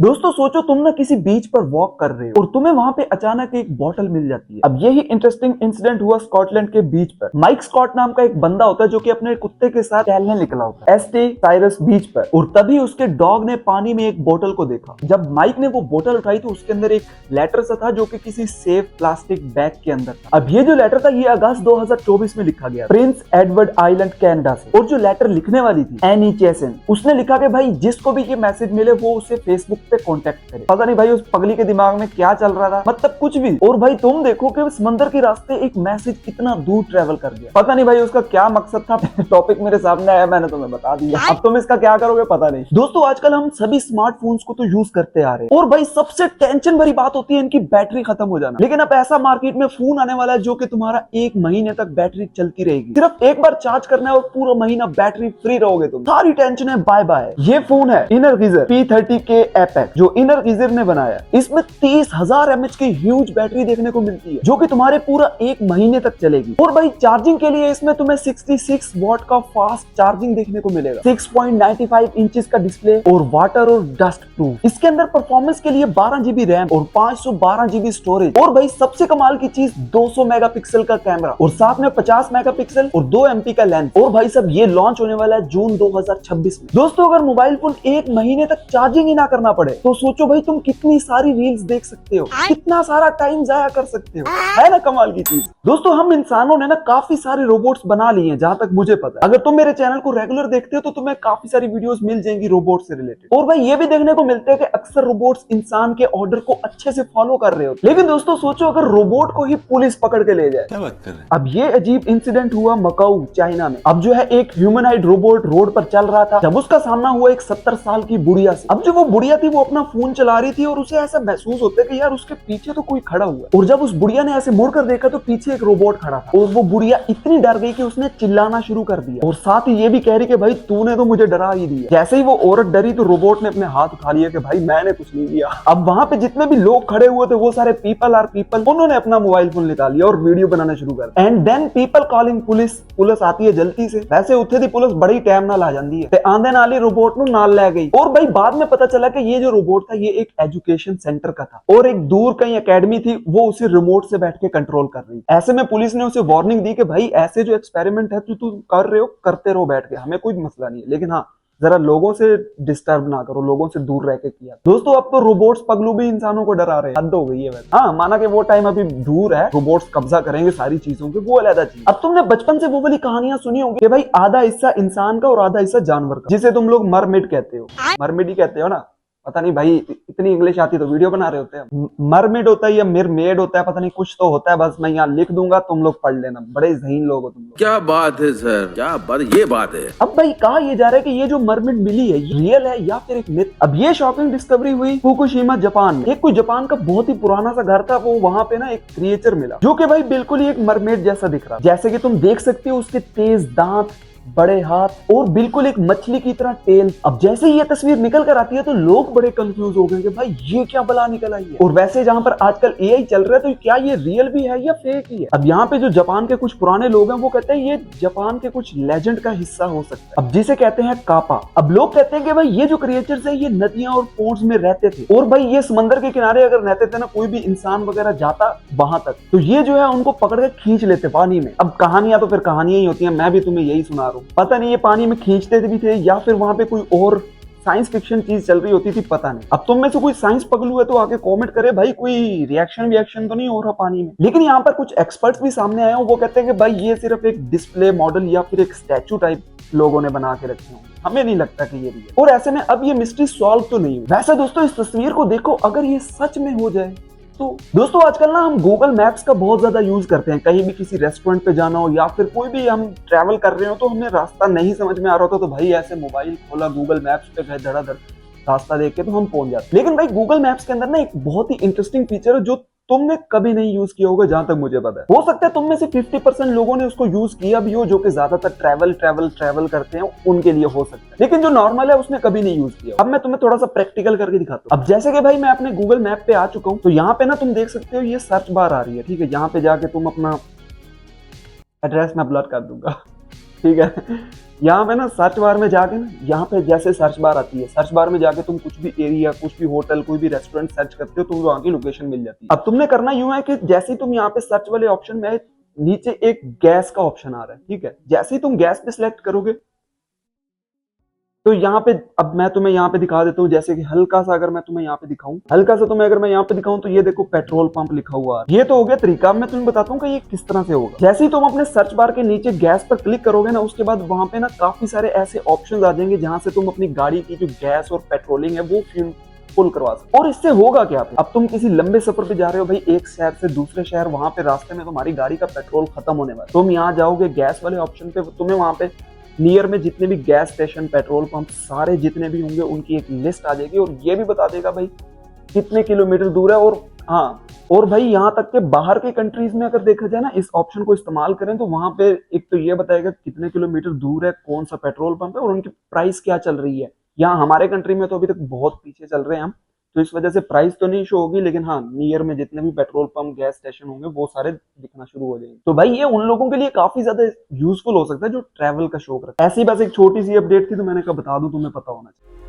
दोस्तों सोचो तुम ना किसी बीच पर वॉक कर रहे हो और तुम्हें वहां पे अचानक एक बोतल मिल जाती है। अब यही इंटरेस्टिंग इंसिडेंट हुआ स्कॉटलैंड के बीच पर। माइक स्कॉट नाम का एक बंदा होता है जो कि अपने कुत्ते के साथ टहलने निकला होता है एस्टे साइरस बीच पर, और तभी उसके डॉग ने पानी में एक बोतल को देखा। जब माइक ने वो बोतल उठाई तो उसके अंदर एक लेटर सा था जो कि किसी सेफ प्लास्टिक बैग के अंदर था। अब ये जो लेटर था ये अगस्त 2024 में लिखा गया प्रिंस एडवर्ड आइलैंड कनाडा से, और जो लेटर लिखने वाली थी एनी चेसन, उसने लिखा कि भाई जिसको भी ये मैसेज मिले वो उसे फेसबुक पे कांटेक्ट करे। पता नहीं भाई उस पगली के दिमाग में क्या चल रहा था, मतलब कुछ भी। और भाई तुम देखो कि समंदर के रास्ते एक मैसेज कितना दूर ट्रेवल कर गया। पता नहीं भाई उसका क्या मकसद था। टॉपिक मेरे सामने आया, मैंने तुम्हें बता दिया, अब तुम इसका क्या करोगे पता नहीं। दोस्तों आजकल हम सभी स्मार्टफोन्स को तो यूज करते आ रहे हैं, और भाई सबसे टेंशन भरी बात होती है इनकी बैटरी खत्म हो जाना। लेकिन अब ऐसा मार्केट में फोन आने वाला है जो कि तुम्हारा 1 महीने तक बैटरी चलती रहेगी। सिर्फ एक बार चार्ज करना है और पूरा महीना बैटरी फ्री रहोगे तुम। सारी टेंशन है बाय बाय। ये फोन है इनरगीजर P30K एपेक्स जो इनरगीजर ने बनाया। इसमें 30,000 mAh की ह्यूज बैटरी देखने को मिलती है जो कि तुम्हारे पूरा 1 महीने तक चलेगी। और भाई चार्जिंग के लिए इसमें तुम्हें 66 वॉट का फास्ट चार्जिंग देखने को मिलेगा। 6.95 इंचेस का डिस्प्ले और वाटर और डस्ट प्रूफ। इसके अंदर परफॉर्मेंस के लिए 12 GB रैम और 512 GB स्टोरेज। और भाई सबसे कमाल की चीज 200 मेगापिक्सल का कैमरा और साथ में 50 मेगापिक्सल और 2 MP का लेंस। और भाई सब ये लॉन्च होने वाला है जून 2026 में। दोस्तों अगर मोबाइल फोन 1 महीने तक चार्जिंग ही ना करना पड़े तो सोचो भाई तुम कितनी सारी रील्स देख सकते हो, कितना सारा टाइम जाया कर सकते हो। है ना कमाल की चीज। दोस्तों हम इंसानों ने ना काफी सारे रोबोट्स बना लिए हैं जहां तक मुझे पता है। अगर तुम मेरे चैनल को रेगुलर देखते हो तो तुम्हें काफी सारी वीडियोस मिल जाएंगी रोबोट से रिलेटेड। और भाई ये भी देखने को मिलता है कि अक्सर रोबोट्स इंसान के ऑर्डर को अच्छे से फॉलो कर रहे हो। लेकिन दोस्तों सोचो अगर रोबोट को ही पुलिस पकड़ के ले जाए। क्या बात कर रहे हैं? अब ये अजीब इंसिडेंट हुआ मकाऊ चाइना में। अब जो है एक ह्यूमनॉइड रोबोट रोड पर चल रहा था जब उसका सामना हुआ एक 70 साल की बुढ़िया से। अब जो वो बुढ़िया थी वो अपना फोन चला रही थी और उसे ऐसा महसूस होता है कि यार उसके पीछे तो कोई खड़ा हुआ है। और जब उस बुढ़िया ने ऐसे मुड़कर देखा तो पीछे एक रोबोट खड़ा था और वो बुढ़िया इतनी डर गई कि उसने चिल्लाना शुरू कर दिया और साथ ही ये भी कह रही कि भाई तूने तो मुझे डरा ही दिया। जैसे ही वो औरत डरी तो रोबोट ने अपने हाथ उठा लिया कि भाई मैंने कुछ नहीं किया। अब वहां पे जितने भी लोग खड़े हुए थे वो सारे पीपल आर पीपल, उन्होंने अपना मोबाइल फोन निकाल लिया और वीडियो बनाना शुरू कर दिया। And then people calling police. Police आती है जल्दी से। वैसे उत्थे दी पुलिस बड़ी टाइम नाल आ जाती है ते आंदे नाल ही रोबोट नु नाल ले गई। और भाई बाद में पता चला कि ये जो रोबोट था ये एक एजुकेशन सेंटर का था और एक दूर कहीं एकेडमी थी वो उसे रिमोट से बैठ के कंट्रोल कर रही। ऐसे में पुलिस ने उसे वार्निंग दी कि भाई ऐसे जो एक्सपेरिमेंट है तू कर रहे हो करते रहो बैठ के, हमें कोई मसला नहीं है, लेकिन हाँ जरा लोगों से डिस्टर्ब ना करो, लोगों से दूर रह के किया। दोस्तों अब तो रोबोट्स पगलू भी इंसानों को डरा रहे हैं। हद हो गई है वैसे। हाँ माना कि वो टाइम अभी दूर है, रोबोट्स कब्जा करेंगे सारी चीजों के, वो अलग चीज। अब तुमने बचपन से वो वाली कहानियां सुनी होंगी कि भाई आधा हिस्सा इंसान का और आधा हिस्सा जानवर का, जिसे तुम लोग मरमेड कहते हो। मरमेड ही कहते हो ना, पता नहीं भाई इतनी इंग्लिश आती तो वीडियो बना रहे होते हैं। मरमेड होता है या मिरमेड होता है, पता नहीं कुछ तो होता है, बस मैं यहाँ लिख दूंगा तुम लोग पढ़ लेना। बड़े ज़हीन लोग हो तुम लोग। क्या बात है सर, क्या बात, ये बात है। अब भाई कहा ये जा रहा है कि ये जो मरमेड मिली है ये रियल है या फिर एक मिथ। अब ये शॉकिंग डिस्कवरी हुई फुकुशिमा जापान में। एक कोई जापान का बहुत ही पुराना सा घर था, वो वहां पे ना एक क्रिएचर मिला जो कि भाई बिल्कुल ही एक मरमेड जैसा दिख रहा। जैसे कि तुम देख सकते हो उसके तेज दांत, बड़े हाथ और बिल्कुल एक मछली की तरह टेल। अब जैसे ही ये तस्वीर निकल कर आती है तो लोग बड़े कंफ्यूज हो गए कि भाई ये क्या बला निकल आई है। और वैसे जहां पर आजकल एआई चल रहा है तो क्या ये रियल भी है या फेक ही है। अब यहाँ पे जो जापान के कुछ पुराने लोग हैं वो कहते हैं ये जापान के कुछ लेजेंड का हिस्सा हो सकता है, अब जिसे कहते हैं कापा। अब लोग कहते हैं कि भाई ये जो क्रिएचर्स है ये नदियां और पोर्ट्स में रहते थे और भाई ये समंदर के किनारे अगर रहते थे ना, कोई भी इंसान वगैरह जाता वहां तक तो ये जो है उनको पकड़ के खींच लेते पानी में। अब कहानियां तो फिर कहानियां ही होती है, मैं भी तुम्हें यही सुना रहा हूँ। पता नहीं ये पानी में खींचते भी थे या फिर वहां पे कोई और साइंस फिक्शन चीज चल रही होती थी, पता नहीं। अब तुम में से कोई साइंस पगलू है तो आके कमेंट करे भाई कोई रिएक्शन तो नहीं हो रहा पानी में। लेकिन यहाँ पर कुछ एक्सपर्ट्स भी सामने आए हैं, वो कहते हैं कि भाई ये सिर्फ एक डिस्प्ले मॉडल या फिर एक स्टैचू टाइप लोगों ने बना के रखे होंगे, हमें नहीं लगता कि ये भी है। और ऐसे में अब ये मिस्ट्री सॉल्व तो नहीं हुई। वैसे दोस्तों इस तस्वीर को देखो, अगर ये सच में हो जाए तो दोस्तों आजकल ना हम गूगल मैप्स का बहुत ज्यादा यूज करते हैं। कहीं भी किसी रेस्टोरेंट पे जाना हो या फिर कोई भी हम ट्रैवल कर रहे हो तो हमें रास्ता नहीं समझ में आ रहा होता तो भाई ऐसे मोबाइल खोला, गूगल मैप्स पे गए, धड़ाधड़ रास्ता देख के तो हम पहुंच जाते। लेकिन भाई गूगल मैप्स के अंदर ना एक बहुत ही इंटरेस्टिंग फीचर है जो तुमने कभी नहीं यूज किया होगा जहां तक मुझे पता है। हो सकता है तुम में से 50% लोगों ने उसको यूज किया भी हो जो कि ज्यादातर ट्रैवल करते हैं उनके लिए हो सकता है, लेकिन जो नॉर्मल है उसने कभी नहीं यूज किया। अब मैं तुम्हें थोड़ा सा प्रैक्टिकल करके दिखाता हूँ। अब जैसे कि भाई मैं अपने गूगल मैप पे आ चुका हूँ तो यहाँ पे ना तुम देख सकते हो ये सर्च बार आ रही है, ठीक है। यहाँ पे जाके तुम अपना एड्रेस मैं ब्लर कर दूंगा, ठीक है। यहाँ पे ना सर्च बार में जाके ना, यहाँ पे जैसे सर्च बार आती है, सर्च बार में जाके तुम कुछ भी एरिया, कुछ भी होटल, कोई भी रेस्टोरेंट सर्च करते हो, तुम वहाँ की लोकेशन मिल जाती है। अब तुमने करना यूं है कि जैसे ही तुम यहाँ पे सर्च वाले ऑप्शन में, नीचे एक गैस का ऑप्शन आ रहा है, ठीक है, जैसे ही तुम गैस पे सिलेक्ट करोगे तो यहाँ पे, अब मैं तुम्हें यहाँ पे दिखा देता हूँ, जैसे कि हल्का सा अगर मैं तुम्हें यहाँ पे दिखाऊं, हल्का सा तुम्हें अगर मैं यहाँ पे दिखाऊं, तो ये देखो पेट्रोल पंप लिखा हुआ है। ये तो हो गया तरीका। मैं तुम्हें बताता हूँ कि ये किस तरह से होगा। जैसे ही तुम अपने सर्च बार के नीचे गैस पर क्लिक करोगे ना, उसके बाद वहां पे ना काफी सारे ऐसे ऑप्शन आ जाएंगे जहां से तुम अपनी गाड़ी की जो गैस और पेट्रोलिंग है वो फुल करवा सकते। और इससे होगा क्या, अब तुम किसी लंबे सफर पे जा रहे हो भाई, एक शहर से दूसरे शहर, वहां पे रास्ते में तुम्हारी गाड़ी का पेट्रोल खत्म होने वाला है, तुम यहाँ जाओगे गैस वाले ऑप्शन पे, तुम्हें वहां पे नियर में जितने भी गैस स्टेशन, पेट्रोल पंप सारे जितने भी होंगे उनकी एक लिस्ट आ जाएगी, और ये भी बता देगा भाई कितने किलोमीटर दूर है। और हाँ, और भाई यहाँ तक के बाहर के कंट्रीज में अगर देखा जाए ना, इस ऑप्शन को इस्तेमाल करें तो वहां पे एक तो ये बताएगा कितने किलोमीटर दूर है कौन सा पेट्रोल पंप है और उनकी प्राइस क्या चल रही है। यहाँ हमारे कंट्री में तो अभी तक बहुत पीछे चल रहे हैं हम, तो इस वजह से प्राइस तो नहीं शो होगी, लेकिन हाँ नियर में जितने भी पेट्रोल पंप, गैस स्टेशन होंगे वो सारे दिखना शुरू हो जाएंगे। तो भाई ये उन लोगों के लिए काफी ज्यादा यूजफुल हो सकता है जो ट्रैवल का शौक रखते हैं। ऐसी बस एक छोटी सी अपडेट थी, तो मैंने कहा बता दूं, तुम्हें पता होना चाहिए।